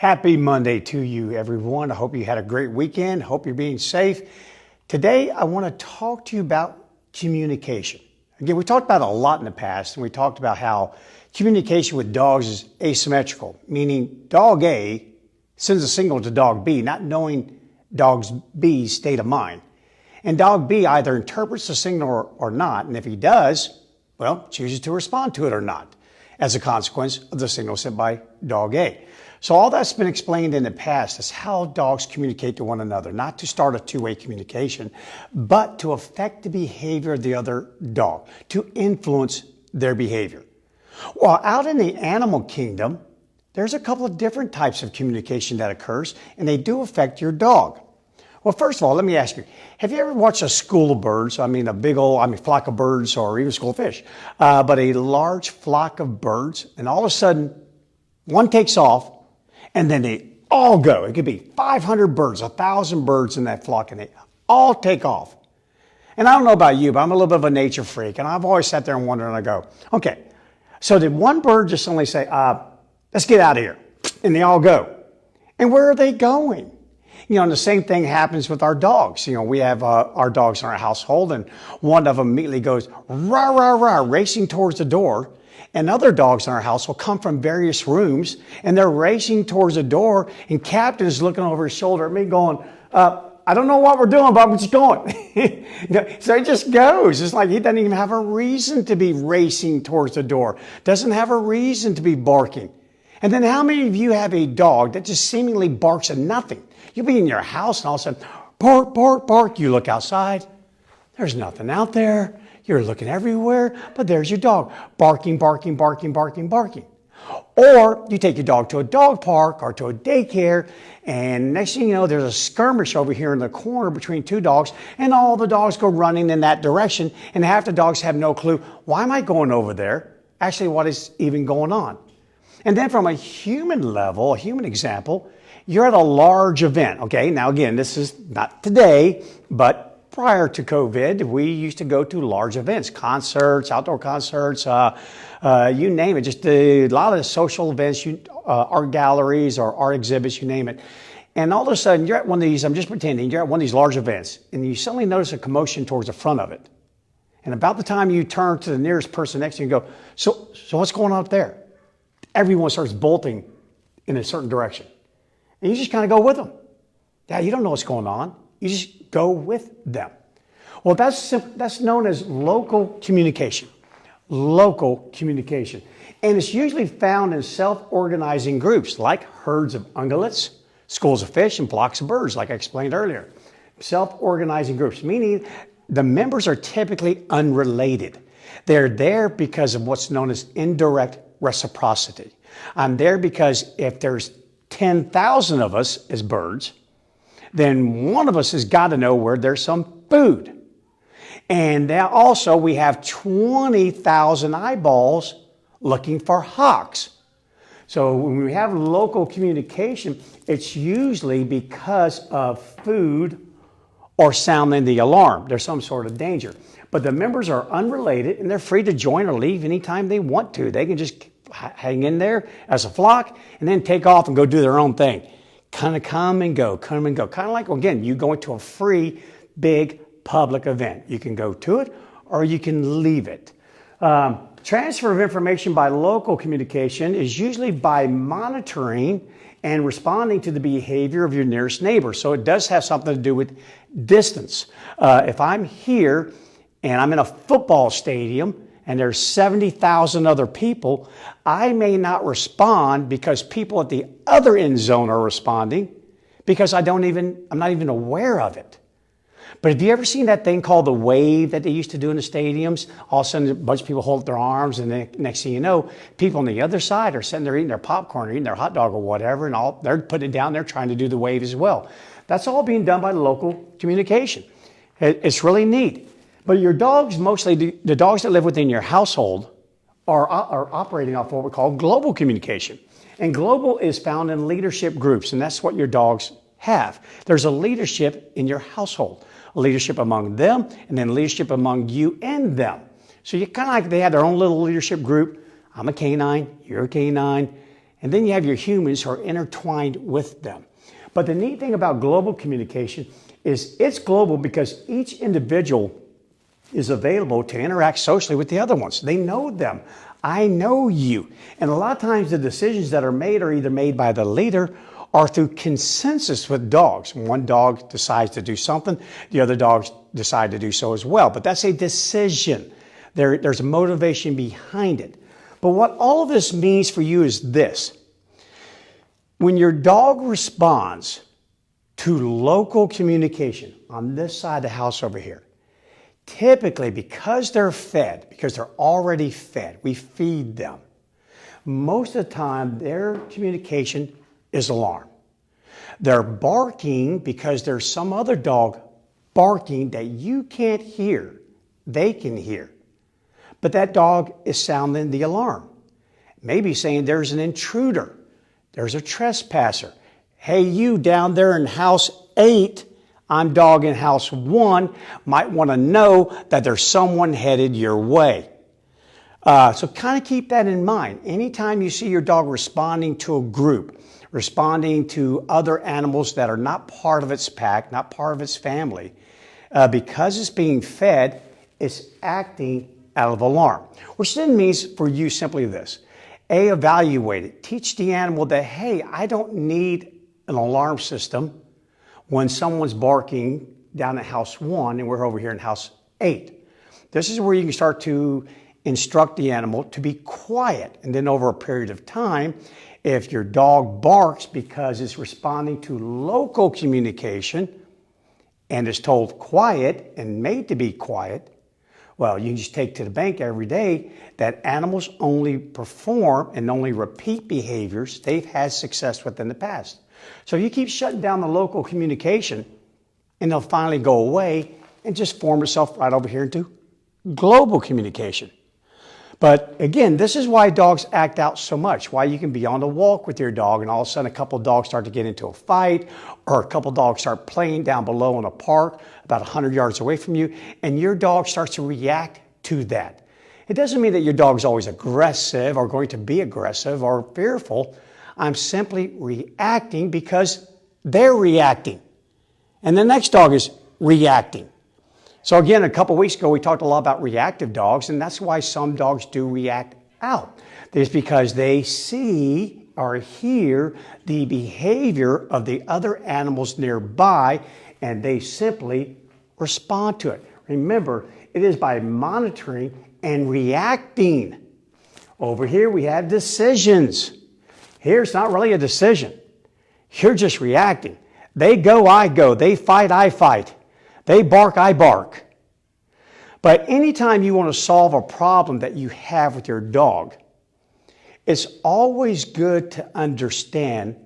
Happy Monday to you, everyone. I hope you had a great weekend. Hope you're being safe. Today, I want to talk to you about communication. Again, we talked about it a lot in the past, and we talked about how communication with dogs is asymmetrical, meaning dog A sends a signal to dog B, not knowing dog B's state of mind. And dog B either interprets the signal or not, and if he does, well, chooses to respond to it or not, as a consequence of the signal sent by dog A. So all that's been explained in the past is how dogs communicate to one another, not to start a two-way communication, but to affect the behavior of the other dog, to influence their behavior. Well, out in the animal kingdom, there's a couple of different types of communication that occurs, and they do affect your dog. Well, first of all, let me ask you, have you ever watched a school of birds? I mean, flock of birds, or even a school of fish, but a large flock of birds, and all of a sudden, one takes off, and then they all go. It could be 500 birds, 1,000 birds in that flock, and they all take off. And I don't know about you, but I'm a little bit of a nature freak, and I've always sat there and wondered, and I go, okay, so did one bird just suddenly say, let's get out of here, and they all go? And where are they going? You know, and the same thing happens with our dogs. You know, we have our dogs in our household, and one of them immediately goes, rah, rah, rah, racing towards the door. And other dogs in our house will come from various rooms, and they're racing towards the door, and Captain is looking over his shoulder at me going, I don't know what we're doing, but I'm just going. So he just goes. It's like he doesn't even have a reason to be racing towards the door, doesn't have a reason to be barking. And then how many of you have a dog that just seemingly barks at nothing? You'll be in your house, and all of a sudden, bark, bark, bark. You look outside. There's nothing out there. You're looking everywhere, but there's your dog barking, barking, barking, barking, barking. Or you take your dog to a dog park or to a daycare, and next thing you know, there's a skirmish over here in the corner between two dogs, and all the dogs go running in that direction, and half the dogs have no clue, why am I going over there? Actually, what is even going on? And then from a human level, a human example, you're at a large event, okay? Now again, this is not today, but prior to COVID, we used to go to large events, concerts, outdoor concerts, you name it, just a lot of social events, art galleries or art exhibits, you name it. And all of a sudden, you're at one of these, I'm just pretending, you're at one of these large events, and you suddenly notice a commotion towards the front of it. And about the time you turn to the nearest person next to you and go, so what's going on up there? Everyone starts bolting in a certain direction. And you just kind of go with them. Yeah, you don't know what's going on. You just go with them. Well, that's known as local communication. Local communication. And it's usually found in self-organizing groups like herds of ungulates, schools of fish, and flocks of birds, like I explained earlier. Self-organizing groups, meaning the members are typically unrelated. They're there because of what's known as indirect reciprocity. I'm there because if there's 10,000 of us as birds, then one of us has got to know where there's some food. And now also we have 20,000 eyeballs looking for hawks. So when we have local communication, it's usually because of food or sounding the alarm. There's some sort of danger. But the members are unrelated, and they're free to join or leave anytime they want to. They can just hang in there as a flock and then take off and go do their own thing. Kind of come and go. Kind of like, again, you go into a free, big public event. You can go to it or you can leave it. Transfer of information by local communication is usually by monitoring and responding to the behavior of your nearest neighbor. So it does have something to do with distance. If I'm here and I'm in a football stadium and there's 70,000 other people, I may not respond because people at the other end zone are responding because I'm not even aware of it. But have you ever seen that thing called the wave that they used to do in the stadiums? All of a sudden, a bunch of people hold up their arms, and the next thing you know, people on the other side are sitting there eating their popcorn or eating their hot dog or whatever, and they're putting it down there trying to do the wave as well. That's all being done by local communication. It's really neat. But your dogs, mostly the dogs that live within your household, are operating off what we call global communication. And global is found in leadership groups, and that's what your dogs have. There's a leadership in your household, a leadership among them, and then leadership among you and them. So you kind of like they have their own little leadership group. I'm a canine, you're a canine, And then you have your humans who are intertwined with them. But the neat thing about global communication is it's global because each individual is available to interact socially with the other ones. They know them. I know you. And a lot of times the decisions that are made are either made by the leader or through consensus with dogs. One dog decides to do something, the other dogs decide to do so as well. But that's a decision. There's a motivation behind it. But what all of this means for you is this. When your dog responds to local communication on this side of the house over here, typically because they're fed, because they're already fed, we feed them, most of the time their communication is alarm. They're barking because there's some other dog barking that you can't hear, they can hear. But that dog is sounding the alarm. Maybe saying there's an intruder, there's a trespasser. Hey, you down there in house 8, I'm dog in house 1, might want to know that there's someone headed your way. So kind of keep that in mind. Anytime you see your dog responding to a group, responding to other animals that are not part of its pack, not part of its family, because it's being fed, it's acting out of alarm. Which then means for you simply this. A, evaluate it. Teach the animal that, hey, I don't need an alarm system when someone's barking down at house 1 and we're over here in house 8. This is where you can start to instruct the animal to be quiet. And then over a period of time, if your dog barks because it's responding to local communication and is told quiet and made to be quiet, well, you can just take to the bank every day that animals only perform and only repeat behaviors they've had success with in the past. So you keep shutting down the local communication and they'll finally go away and just form itself right over here into global communication. But again, this is why dogs act out so much, why you can be on a walk with your dog and all of a sudden a couple of dogs start to get into a fight or a couple of dogs start playing down below in a park about 100 yards away from you and your dog starts to react to that. It doesn't mean that your dog's always aggressive or going to be aggressive or fearful. I'm simply reacting because they're reacting. And the next dog is reacting. So again, a couple weeks ago, we talked a lot about reactive dogs, and that's why some dogs do react out. It's because they see or hear the behavior of the other animals nearby, and they simply respond to it. Remember, it is by monitoring and reacting. Over here, we have decisions. Here, it's not really a decision. You're just reacting. They go, I go. They fight, I fight. They bark, I bark. But anytime you want to solve a problem that you have with your dog, it's always good to understand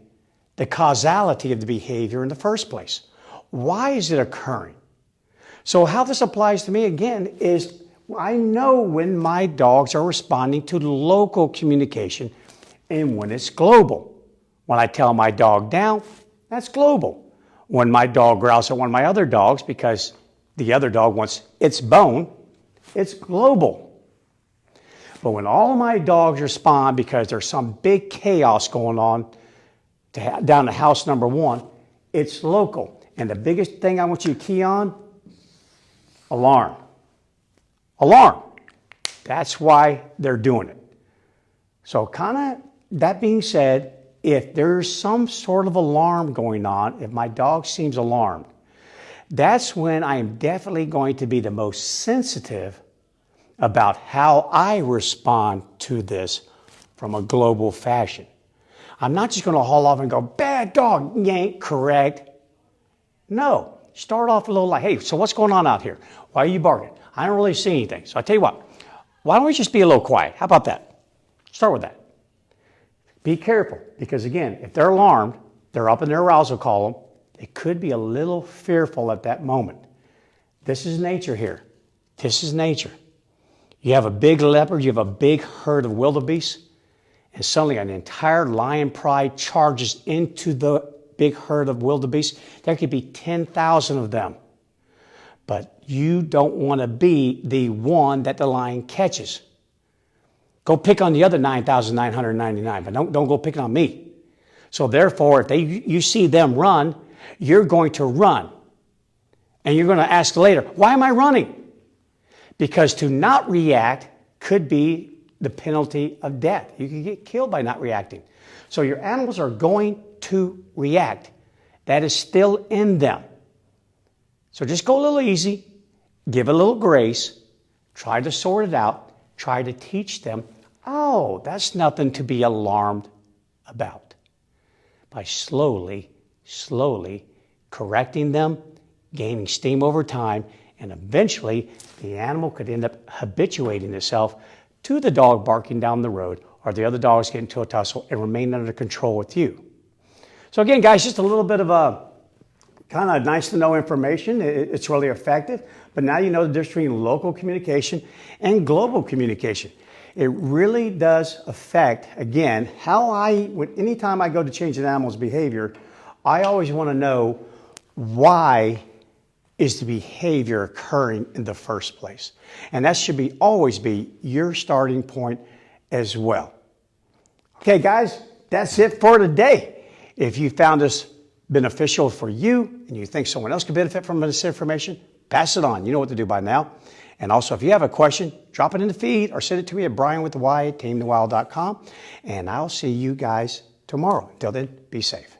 the causality of the behavior in the first place. Why is it occurring? So how this applies to me again is I know when my dogs are responding to local communication and when it's global. When I tell my dog down, that's global. When my dog growls at one of my other dogs because the other dog wants its bone, it's global. But when all of my dogs respond because there's some big chaos going on down to house number 1, it's local. And the biggest thing I want you to key on, alarm. Alarm. That's why they're doing it. So kind of that being said, if there's some sort of alarm going on, if my dog seems alarmed, that's when I am definitely going to be the most sensitive about how I respond to this from a global fashion. I'm not just going to haul off and go, bad dog, yank, correct. No, start off a little like, hey, so what's going on out here? Why are you barking? I don't really see anything. So I tell you what, why don't we just be a little quiet? How about that? Start with that. Be careful, because again, if they're alarmed, they're up in their arousal column, they could be a little fearful at that moment. This is nature here. This is nature. You have a big leopard, you have a big herd of wildebeest, and suddenly an entire lion pride charges into the big herd of wildebeest. There could be 10,000 of them. But you don't want to be the one that the lion catches. Go pick on the other 9,999, but don't go picking on me. So therefore, if you see them run, you're going to run. And you're going to ask later, why am I running? Because to not react could be the penalty of death. You can get killed by not reacting. So your animals are going to react. That is still in them. So just go a little easy, give a little grace, try to sort it out, try to teach them, oh, that's nothing to be alarmed about. By slowly correcting them, gaining steam over time, and eventually the animal could end up habituating itself to the dog barking down the road or the other dogs get into a tussle and remain under control with you. So again, guys, just a little bit of a kind of nice to know information. It's really effective, but now you know the difference between local communication and global communication. It really does affect, again, how anytime I go to change an animal's behavior, I always want to know why is the behavior occurring in the first place. And that should always be your starting point as well. Okay, guys, that's it for today. If you found this beneficial for you and you think someone else could benefit from this information, pass it on. You know what to do by now. And also, if you have a question, drop it in the feed or send it to me at bryanwiththey@tamingthewild.com. And I'll see you guys tomorrow. Until then, be safe.